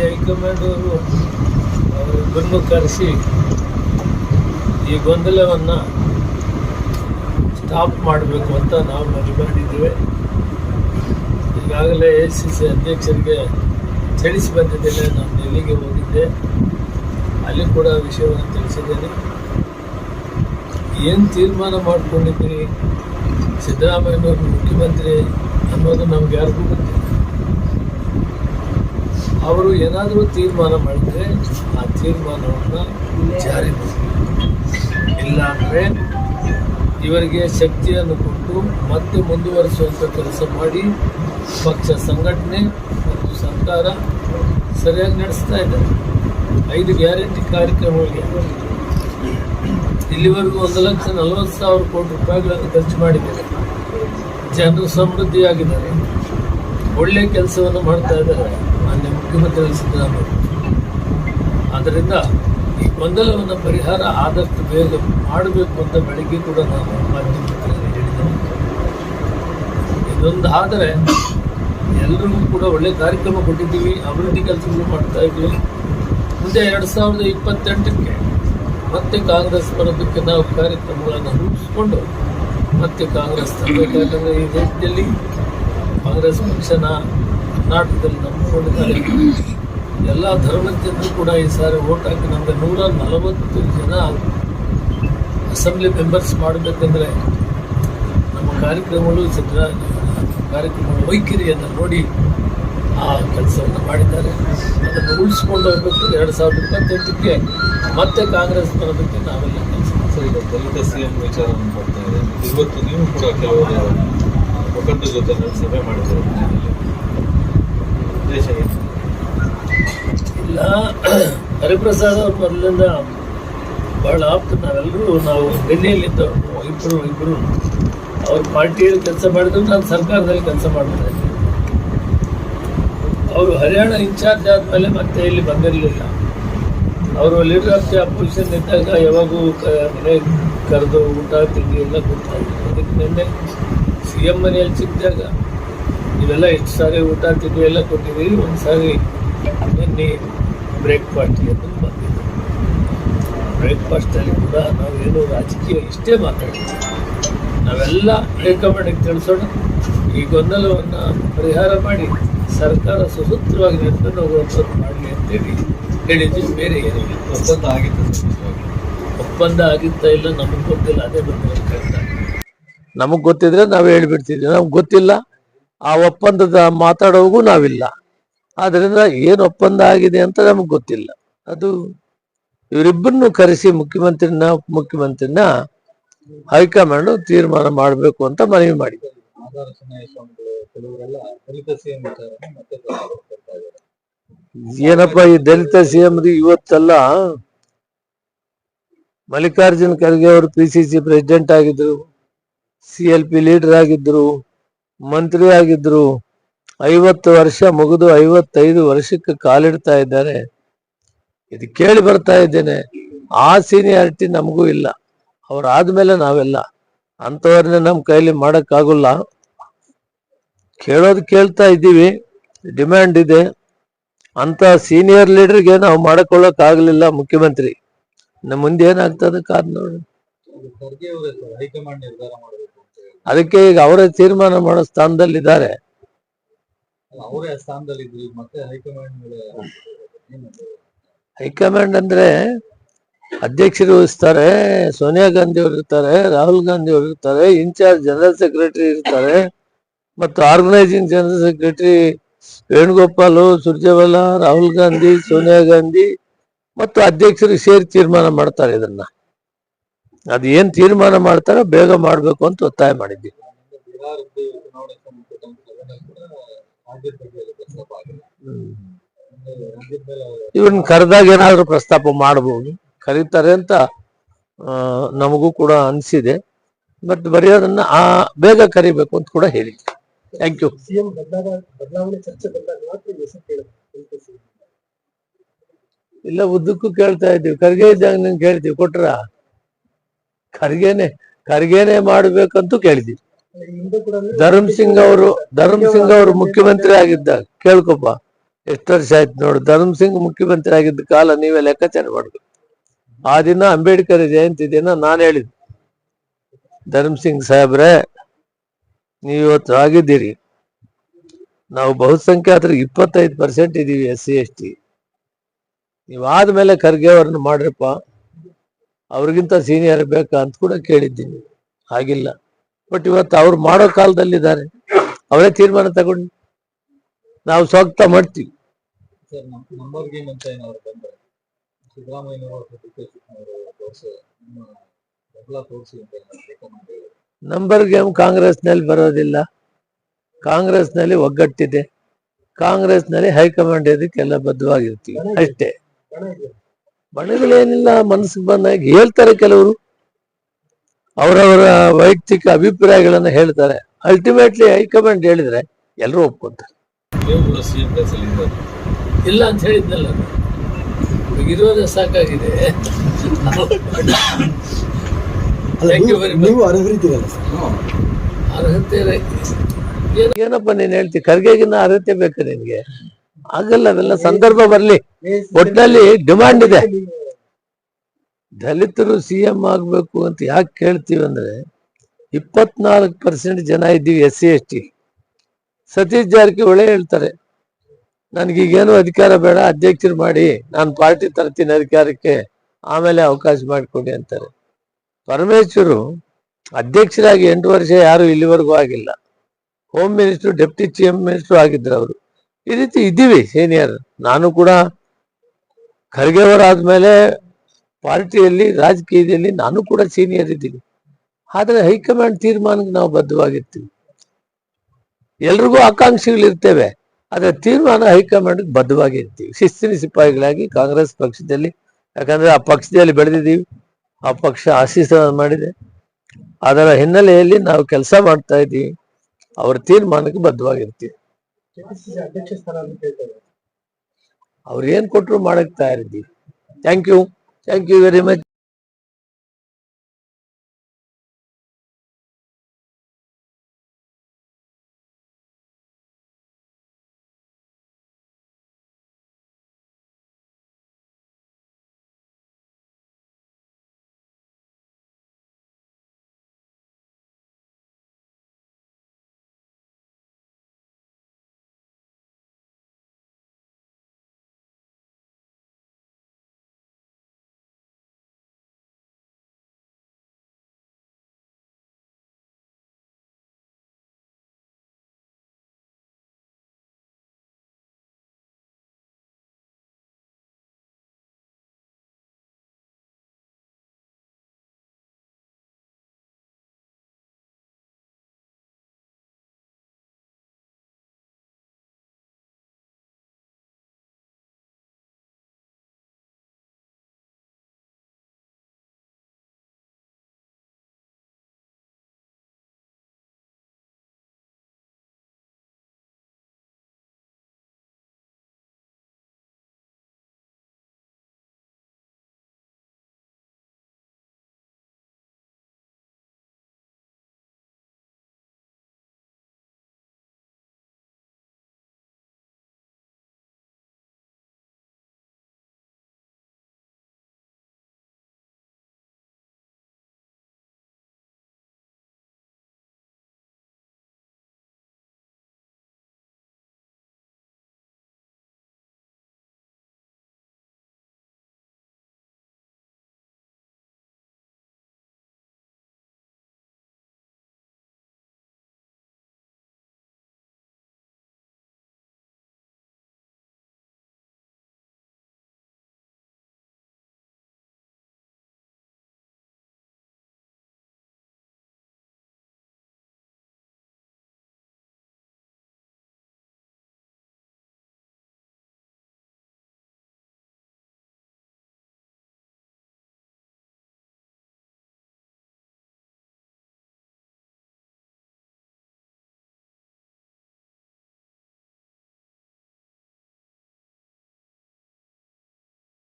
High command ಅವರಿಬ್ಬರನ್ನು ಕರೆಸಿ ಈ ಗೊಂದಲವನ್ನು ಸ್ಟಾಪ್ ಮಾಡಬೇಕು ಅಂತ ನಾವು ಮನವಿ ಮಾಡಿದ್ದೇವೆ. ಈಗಾಗಲೇ AICC ಅಧ್ಯಕ್ಷರಿಗೆ ತಿಳಿಸಿ ಬಂದಿದ್ದೇನೆ. ನಾನು ಡೆಲ್ಲಿಗೆ ಹೋಗಿದ್ದೆ, ಅಲ್ಲಿ ಕೂಡ ವಿಷಯವನ್ನು ತಿಳಿಸಿದ್ದೇನೆ. ಏನು ತೀರ್ಮಾನ ಮಾಡಿಕೊಂಡಿದ್ದೀನಿ ಸಿದ್ದರಾಮಯ್ಯನವರು ಮುಖ್ಯಮಂತ್ರಿ ಅನ್ನೋದು ನಮ್ಗೆ ಯಾರಿಗೂ ಗೊತ್ತಿಲ್ಲ. ಅವರು ಏನಾದರೂ ತೀರ್ಮಾನ ಮಾಡಿದರೆ ಆ ತೀರ್ಮಾನವನ್ನು ಜಾರಿ ಇಲ್ಲ ಅಂದರೆ ಇವರಿಗೆ ಶಕ್ತಿಯನ್ನು ಕೊಟ್ಟು ಮತ್ತೆ ಮುಂದುವರಿಸುವಂಥ ಕೆಲಸ ಮಾಡಿ ಪಕ್ಷ ಸಂಘಟನೆ ಮತ್ತು ಸರ್ಕಾರ ಸರಿಯಾಗಿ ನಡೆಸ್ತಾ ಇದ್ದಾರೆ. 5 ಗ್ಯಾರಂಟಿ ಕಾರ್ಯಕ್ರಮಗಳಿಗೆ ಇಲ್ಲಿವರೆಗೂ 1,40,000 ಕೋಟಿ ರೂಪಾಯಿಗಳನ್ನು ಖರ್ಚು ಮಾಡಿದ್ದಾರೆ. ಜನರು ಸಮೃದ್ಧಿಯಾಗಿದ್ದಾರೆ, ಒಳ್ಳೆಯ ಕೆಲಸವನ್ನು ಮಾಡ್ತಾ ಇದ್ದಾರೆ ಮಾನ್ಯ ಮುಖ್ಯಮಂತ್ರಿ ಸಿದ್ದರಾಮಯ್ಯ. ಆದ್ದರಿಂದ ಈ ಗೊಂದಲವನ್ನು ಪರಿಹಾರ ಆದಷ್ಟು ಬೇಗ ಮಾಡಬೇಕು ಅಂತ ಬೆಳಗ್ಗೆ ಕೂಡ ನಾನು ಮಾಧ್ಯಮದಲ್ಲಿ ಹೇಳಿದ್ದೇನೆ. ಇದೊಂದು ಆದರೆ ಎಲ್ಲರಿಗೂ ಕೂಡ ಒಳ್ಳೆಯ ಕಾರ್ಯಕ್ರಮ ಕೊಟ್ಟಿದ್ದೀವಿ, ಅಭಿವೃದ್ಧಿ ಕೆಲಸಗಳು ಮಾಡ್ತಾ ಇದ್ದೀವಿ. ಮುಂದೆ 2028ಕ್ಕೆ ಮತ್ತೆ ಕಾಂಗ್ರೆಸ್ ಬರೋದಕ್ಕೆ ನಾವು ಕಾರ್ಯಕ್ರಮಗಳನ್ನು ರೂಪಿಸ್ಕೊಂಡು ಮತ್ತೆ ಕಾಂಗ್ರೆಸ್ ತರಬೇಕು. ಯಾಕಂದರೆ ಈ ದೇಶದಲ್ಲಿ ಕಾಂಗ್ರೆಸ್ ಪಕ್ಷನ ಕರ್ನಾಟಕದಲ್ಲಿ ನಂಬಿಕೊಂಡಿದ್ದಾರೆ. ಎಲ್ಲ ಧರ್ಮದ ಜನರು ಕೂಡ ಈ ಸಾರಿ ಓಟ್ ಹಾಕಿ ನಮಗೆ 140 ಜನ ಅಸೆಂಬ್ಲಿ ಮೆಂಬರ್ಸ್ ಮಾಡಬೇಕಂದ್ರೆ ನಮ್ಮ ಕಾರ್ಯಕ್ರಮಗಳು ಕಾರ್ಯಕ್ರಮಗಳ ವೈಖರಿಯನ್ನು ನೋಡಿ ಆ ಕೆಲಸವನ್ನು ಮಾಡಿದ್ದಾರೆ. ಅದನ್ನು ಉಳಿಸ್ಕೊಂಡು ಹೋಗಬೇಕು. 2028ಕ್ಕೆ ಮತ್ತೆ ಕಾಂಗ್ರೆಸ್ ಬರೋದಕ್ಕೆ ನಾವೆಲ್ಲ ಕೆಲಸ. ಸರ್, ಈಗ ದಲಿತ CM ವಿಚಾರವನ್ನು ಮಾಡ್ತಾ ಇದೆ. ಇವತ್ತು ನೀವು ಕೂಡ ಕೆಲವರು ಮುಖಂಡರ ಜೊತೆ ಸಭೆ ಮಾಡಿದ್ದಾರೆ. ಉದ್ದೇಶ ಏನು? ಇಲ್ಲ, ಹರಿಪ್ರಸಾದ್ ಅವ್ರ ಮೊದಲಿಂದ ಭಾಳ ಆಪ್ತ. ನಾವು ಡೆಲ್ಲಿಯಲ್ಲಿದ್ದವರು ಇಬ್ಬರು ಅವ್ರ ಪಾರ್ಟಿಯಲ್ಲಿ ಕೆಲಸ ಮಾಡಿದ್ರು, ನಾನು ಸರ್ಕಾರದಲ್ಲಿ ಕೆಲಸ ಮಾಡ್ತಾ ಇದ್ದೆ. ಅವರು ಹರಿಯಾಣ ಇನ್ಚಾರ್ಜ್ ಆದಮೇಲೆ ಮತ್ತೆ ಇಲ್ಲಿ ಬಂದಿರಲಿಲ್ಲ. ಅವರು ಲೀಡರ್ ಆಫ್ ದಿ ಅಪೋಸಿಷನ್ ಇದ್ದಾಗ ಯಾವಾಗೂ ಮನೆಗೆ ಕರೆದು ಊಟ ತಿಂಡಿ ಎಲ್ಲ ಕೊಡ್ತಾಯಿದ್ರು. ಅದಕ್ಕೆ ನಿನ್ನೆ CM ಮನೆಯಲ್ಲಿ ಸಿಕ್ಕಿದಾಗ ಇವೆಲ್ಲ ಎಷ್ಟು ಸಾರಿ ಊಟ ತಿಂಡಿ ಎಲ್ಲ ಕೊಟ್ಟಿದ್ದೀವಿ. ಒಂದು ಸಾರಿ ನಿನ್ನೆ ಬ್ರೇಕ್ಫಾಸ್ಟ್ ಅಂತ ಬಂದಿದ್ದು. ಬ್ರೇಕ್ಫಾಸ್ಟಲ್ಲಿ ಕೂಡ ನಾವೇನು ರಾಜಕೀಯ ಇಷ್ಟೇ ಮಾತಾಡ್ತೀವಿ, ನಾವೆಲ್ಲ ಹೈಕಮಾಂಡಿಗೆ ತಿಳಿಸೋಣ, ಈ ಗೊಂದಲವನ್ನು ಪರಿಹಾರ ಮಾಡಿ ಸರ್ಕಾರ ಸುಸೂತ್ರವಾಗಿ ನಡೆದುಕೊಂಡು ಹೋಗುವಂಥದ್ದು ಮಾಡಲಿ ಅಂತೇಳಿ ಹೇಳಿದ್ದೀವಿ. ಬೇರೆ ಏನಿಲ್ಲ. ಒಪ್ಪಂದ ಆಗಿತ್ತಾ ಇಲ್ಲ ನಮಗೆ ಗೊತ್ತಿಲ್ಲ. ಅದೇ ಬಂದಿರೋ ನಮಗೆ ಗೊತ್ತಿದ್ರೆ ನಾವು ಹೇಳಿಬಿಡ್ತಿದ್ವಿ. ನಮ್ಗೆ ಗೊತ್ತಿಲ್ಲ, ಆ ಒಪ್ಪಂದದ ಮಾತಾಡೋಗೂ ನಾವಿಲ್ಲ. ಆದ್ದರಿಂದ ಏನು ಒಪ್ಪಂದ ಆಗಿದೆ ಅಂತ ನಮಗೆ ಗೊತ್ತಿಲ್ಲ. ಅದು ಇವರಿಬ್ಬರನ್ನು ಕರೆಸಿ ಮುಖ್ಯಮಂತ್ರಿನ ಹೈಕಮಾಂಡ್ ತೀರ್ಮಾನ ಮಾಡಬೇಕು ಅಂತ ಮನವಿ ಮಾಡಿದೆ. ಏನಪ್ಪ ಈ ದಲಿತ CM ಇವತ್ತಲ್ಲ, ಮಲ್ಲಿಕಾರ್ಜುನ್ ಖರ್ಗೆ ಅವರು PCC ಪ್ರೆಸಿಡೆಂಟ್ ಆಗಿದ್ರು, CLP ಲೀಡರ್ ಆಗಿದ್ರು, ಮಂತ್ರಿ ಆಗಿದ್ರು. 50 ವರ್ಷ ಮುಗಿದು 55 ವರ್ಷಕ್ಕೆ ಕಾಲಿಡ್ತಾ ಇದ್ದಾರೆ. ಇದು ಕೇಳಿ ಬರ್ತಾ ಇದ್ದೇನೆ. ಆ ಸೀನಿಯಾರಿಟಿ ನಮಗೂ ಇಲ್ಲ. ಅವರಾದ್ಮೇಲೆ ನಾವೆಲ್ಲ ಅಂಥವ್ರನ್ನೇ ನಮ್ಮ ಕೈಲಿ ಮಾಡೋಕ್ಕಾಗಲ್ಲ. ಕೇಳೋದು ಕೇಳ್ತಾ ಇದ್ದೀವಿ, ಡಿಮ್ಯಾಂಡ್ ಇದೆ. ಅಂತ ಸೀನಿಯರ್ ಲೀಡರ್ಗೆ ನಾವು ಮಾಡಿಕೊಳ್ಳೋಕ್ಕಾಗಲಿಲ್ಲ ಮುಖ್ಯಮಂತ್ರಿ. ನಮ್ಮ ಮುಂದೆ ಏನಾಗ್ತದೆ ಕಾದ್ ನೋಡಿ. ಅದಕ್ಕೆ ಈಗ ಅವರೇ ತೀರ್ಮಾನ ಮಾಡೋ ಸ್ಥಾನದಲ್ಲಿದ್ದಾರೆ. ಹೈಕಮಾಂಡ್ ಅಂದ್ರೆ ಅಧ್ಯಕ್ಷರು ವಹಿಸ್ತಾರೆ, ಸೋನಿಯಾ ಗಾಂಧಿ ಅವರು ಇರ್ತಾರೆ, ರಾಹುಲ್ ಗಾಂಧಿ ಅವರು ಇರ್ತಾರೆ, ಇನ್ಚಾರ್ಜ್ ಜನರಲ್ ಸೆಕ್ರೆಟರಿ ಇರ್ತಾರೆ, ಮತ್ತು organising general secretary Venugopal, Surjewala, Rahul Gandhi, Sonia Gandhi ಮತ್ತು ಅಧ್ಯಕ್ಷರು ಸೇರಿ ತೀರ್ಮಾನ ಮಾಡ್ತಾರೆ. ಇದನ್ನ ಅದು ಏನ್ ತೀರ್ಮಾನ ಮಾಡ್ತಾರೋ ಬೇಗ ಮಾಡ್ಬೇಕು ಅಂತ ಒತ್ತಾಯ ಮಾಡಿದ್ದೀವಿ. ಇವನ್ ಕರೆದಾಗ ಏನಾದ್ರು ಪ್ರಸ್ತಾಪ ಮಾಡಬಹುದು, ಕರೀತಾರೆ ಅಂತ ನಮಗೂ ಕೂಡ ಅನಿಸಿದೆ. ಬಟ್ ಬರೆಯೋದನ್ನ ಬೇಗ ಕರಿಬೇಕು ಅಂತ ಕೂಡ ಹೇಳಿದ್ವಿ. Thank you. ಇಲ್ಲ, ಉದ್ದಕ್ಕೂ ಕೇಳ್ತಾ ಇದ್ದೀವಿ. ಖರ್ಗೆ ಇದ್ದಾಗ ನಿಂಗೆ ಕೇಳ್ತೀವಿ, ಕೊಟ್ರ ಖರ್ಗೆನೆ ಮಾಡ್ಬೇಕಂತೂ ಕೇಳಿದ್ವಿ. ಧರ್ಮ್ ಸಿಂಗ್ ಅವರು ಮುಖ್ಯಮಂತ್ರಿ ಆಗಿದ್ದಾಗ ಕೇಳ್ಕೊಪ್ಪ, ಎಷ್ಟು ವರ್ಷ ಆಯ್ತು ನೋಡು, ಧರ್ಮ್ ಸಿಂಗ್ ಮುಖ್ಯಮಂತ್ರಿ ಆಗಿದ್ದ ಕಾಲ ನೀವೇ ಲೆಕ್ಕಾಚಾರ ಮಾಡುದು. ಆ ದಿನ ಅಂಬೇಡ್ಕರ್ ಜಯಂತಿ ದಿನ ನಾನು ಹೇಳಿದ್ದು, ಧರ್ಮ್ ಸಿಂಗ್ ಸಾಹೇಬ್ರೆ ನೀವು ಇವತ್ತು ಆಗಿದ್ದೀರಿ, ನಾವು ಬಹುಸಂಖ್ಯಾತರು 25% ಇದೀವಿ SC/ST. ನೀವಾದ್ಮೇಲೆ ಖರ್ಗೆ ಅವ್ರನ್ನ ಮಾಡ್ರಪ್ಪ, ಅವ್ರಿಗಿಂತ ಸೀನಿಯರ್ ಬೇಕಾ ಅಂತ ಕೂಡ ಕೇಳಿದ್ದೀನಿ, ಆಗಿಲ್ಲ. ಬಟ್ ಇವತ್ತು ಅವ್ರು ಮಾಡೋ ಕಾಲದಲ್ಲಿದ್ದಾರೆ, ಅವರೇ ತೀರ್ಮಾನ ತಗೊಂಡು ನಾವು ಸ್ವಾಗತ ಮಾಡ್ತೀವಿ. ನಂಬರ್ ಗೇಮ್ ಅಂತ ಏನಾದ್ರು ಬಂದ್ರೆ ಸಿದ್ದರಾಮಯ್ಯನವರು ತೋರಿಸಿ ಅಂತ ನಂಬರ್ ಗೇಮ್ ಕಾಂಗ್ರೆಸ್ನಲ್ಲಿ ಬರೋದಿಲ್ಲ. ಕಾಂಗ್ರೆಸ್ನಲ್ಲಿ ಒಗ್ಗಟ್ಟಿದೆ, ಕಾಂಗ್ರೆಸ್ನಲ್ಲಿ ಹೈಕಮಾಂಡ್ ಇದಕ್ಕೆಲ್ಲ ಬದ್ಧವಾಗಿರ್ತೀವಿ ಅಷ್ಟೇ. ಬಣಗಳೇನಿಲ್ಲ, ಮನಸ್ಸಿಗೆ ಬಂದಾಗ ಹೇಳ್ತಾರೆ ಕೆಲವರು, ಅವರವರ ವೈಯಕ್ತಿಕ ಅಭಿಪ್ರಾಯಗಳನ್ನ ಹೇಳ್ತಾರೆ. ಅಲ್ಟಿಮೇಟ್ಲಿ ಹೈಕಮಾಂಡ್ ಹೇಳಿದ್ರೆ ಎಲ್ಲರೂ ಒಪ್ಕೊಂತಾರೆ. ಇಲ್ಲ ಅಂತ ಹೇಳಿದ್ನಲ್ಲ, ಇರೋದೇ ಸಾಕಾಗಿದೆ. ನೀವು ಅರ್ಹರಿದ್ದೀರಲ್ಲ ಅರ್ಹತೆ ಏನಪ್ಪ ನೀನ್ ಹೇಳ್ತಿ, ಖರ್ಗೆಗಿನ್ನ ಅರ್ಹತೆ ಬೇಕು ನಿನ್ಗೆ? ಆಗಲ್ಲ, ಅವೆಲ್ಲ ಸಂದರ್ಭ ಬರ್ಲಿ. ಒಟ್ಟಿನಲ್ಲಿ ಡಿಮಾಂಡ್ ಇದೆ. ದಲಿತರು CM ಆಗ್ಬೇಕು ಅಂತ ಯಾಕೆ ಕೇಳ್ತೀವಿ ಅಂದ್ರೆ 24% ಜನ ಇದ್ದೀವಿ SC/ST. ಸತೀಶ್ ಜಾರಕಿಹೊಳಿ ಹೇಳ್ತಾರೆ, ನನ್ಗೀಗೇನು ಅಧಿಕಾರ ಬೇಡ, ಅಧ್ಯಕ್ಷರು ಮಾಡಿ, ನಾನು ಪಾರ್ಟಿ ತರ್ತೀನಿ ಅಧಿಕಾರಕ್ಕೆ, ಆಮೇಲೆ ಅವಕಾಶ ಮಾಡಿಕೊಡಿ ಅಂತಾರೆ. ಪರಮೇಶ್ವರು ಅಧ್ಯಕ್ಷರಾಗಿ 8 ವರ್ಷ ಯಾರು ಇಲ್ಲಿವರೆಗೂ ಆಗಿಲ್ಲ. Home minister, deputy chief minister ಆಗಿದ್ರು ಅವರು. ಈ ರೀತಿ ಇದ್ದೀವಿ ಸೀನಿಯರ್. ನಾನು ಕೂಡ ಖರ್ಗೆ ಅವರಾದ್ಮೇಲೆ ಪಾರ್ಟಿಯಲ್ಲಿ, ರಾಜಕೀಯದಲ್ಲಿ ನಾನು ಕೂಡ ಸೀನಿಯರ್ ಇದ್ದೀನಿ. ಆದ್ರೆ ಹೈಕಮಾಂಡ್ ತೀರ್ಮಾನಕ್ಕೆ ನಾವು ಬದ್ಧವಾಗಿರ್ತೀವಿ. ಎಲ್ರಿಗೂ ಆಕಾಂಕ್ಷೆಗಳಿರ್ತೇವೆ, ಆದ್ರೆ ತೀರ್ಮಾನ ಹೈಕಮಾಂಡ್ಗೆ ಬದ್ಧವಾಗಿರ್ತೀವಿ ಶಿಸ್ತಿನ ಸಿಪಾಯಿಗಳಾಗಿ ಕಾಂಗ್ರೆಸ್ ಪಕ್ಷದಲ್ಲಿ. ಯಾಕಂದ್ರೆ ಆ ಪಕ್ಷದಲ್ಲಿ ಬೆಳೆದಿದ್ದೀವಿ, ಆ ಪಕ್ಷ ಆಶೀರ್ವಾದ ಮಾಡಿದೆ, ಅದರ ಹಿನ್ನೆಲೆಯಲ್ಲಿ ನಾವು ಕೆಲಸ ಮಾಡ್ತಾ ಇದ್ದೀವಿ. ಅವ್ರ ತೀರ್ಮಾನಕ್ಕೆ ಬದ್ಧವಾಗಿರ್ತೀವಿ. ಅಧ್ಯಕ್ಷ ಸ್ಥಾನ ಅವ್ರು ಏನ್ ಕೊಟ್ಟರು ಮಾಡಕ್ ತಯಾರಿದ್ದೀವಿ. Thank you very much.